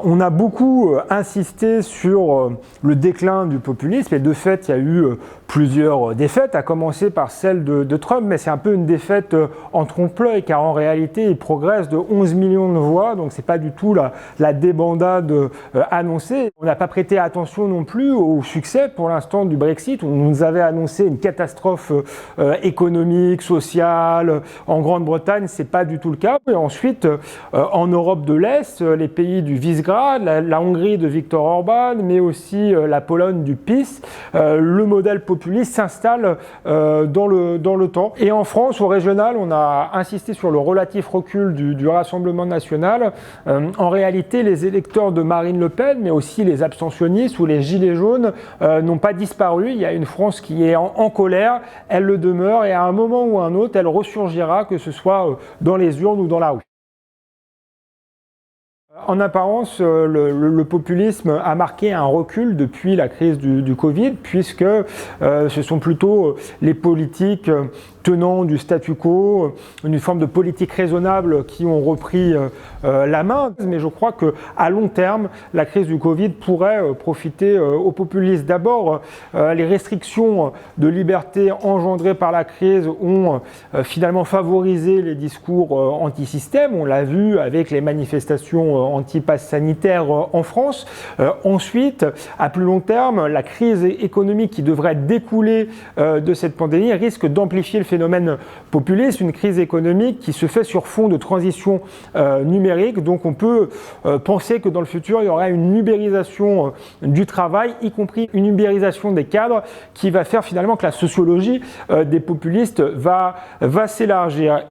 On a beaucoup insisté sur le déclin du populisme et de fait il y a eu plusieurs défaites, à commencer par celle de Trump, mais c'est un peu une défaite en trompe-l'œil car en réalité il progresse de 11 millions de voix, donc c'est pas du tout la débandade annoncée. On n'a pas prêté attention non plus au succès pour l'instant du Brexit. On nous avait annoncé une catastrophe économique, sociale en Grande-Bretagne, c'est pas du tout le cas. Et ensuite en Europe de l'Est, les pays du Visegrad, la Hongrie de Viktor Orban, mais aussi la Pologne du PiS, le modèle populiste s'installe dans le temps. Et en France, au régional, on a insisté sur le relatif recul du Rassemblement national. En réalité, les électeurs de Marine Le Pen, mais aussi les abstentionnistes ou les gilets jaunes n'ont pas disparu. Il y a une France qui est en colère, elle le demeure, et à un moment ou à un autre, elle ressurgira, que ce soit dans les urnes ou dans la rue. En apparence, le populisme a marqué un recul depuis la crise du Covid, puisque ce sont plutôt les politiques tenants du statu quo, une forme de politique raisonnable qui ont repris la main. Mais je crois qu'à long terme, la crise du Covid pourrait profiter aux populistes. D'abord, les restrictions de liberté engendrées par la crise ont finalement favorisé les discours anti-système. On l'a vu avec les manifestations anti-pass sanitaire en France. Ensuite, à plus long terme, la crise économique qui devrait découler de cette pandémie risque d'amplifier le phénomène populiste, une crise économique qui se fait sur fond de transition numérique. Donc on peut penser que dans le futur, il y aura une ubérisation du travail, y compris une ubérisation des cadres, qui va faire finalement que la sociologie des populistes va s'élargir.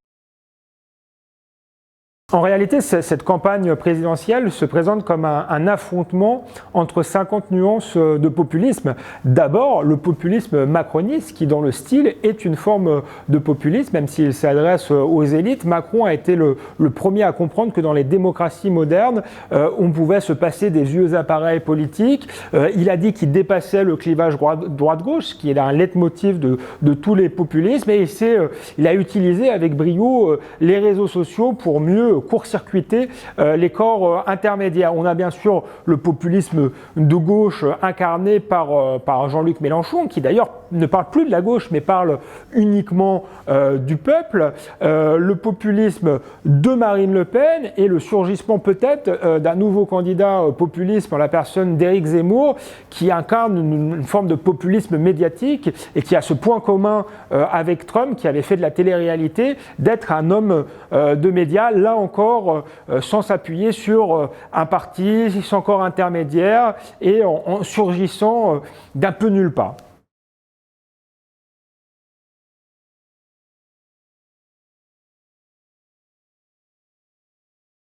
En réalité, cette campagne présidentielle se présente comme un affrontement entre 50 nuances de populisme. D'abord, le populisme macroniste, qui dans le style est une forme de populisme, même s'il s'adresse aux élites. Macron a été le premier à comprendre que dans les démocraties modernes, on pouvait se passer des vieux appareils politiques. Il a dit qu'il dépassait le clivage droite-gauche, qui est un leitmotiv de tous les populismes, et il a utilisé avec brio les réseaux sociaux pour mieux court-circuiter les corps intermédiaires. On a bien sûr le populisme de gauche incarné par Jean-Luc Mélenchon, qui d'ailleurs ne parle plus de la gauche, mais parle uniquement du peuple. Le populisme de Marine Le Pen et le surgissement peut-être d'un nouveau candidat populiste en la personne d'Éric Zemmour, qui incarne une forme de populisme médiatique et qui a ce point commun avec Trump, qui avait fait de la télé-réalité, d'être un homme de médias, là encore sans s'appuyer sur un parti, sans corps intermédiaire et en surgissant d'un peu nulle part.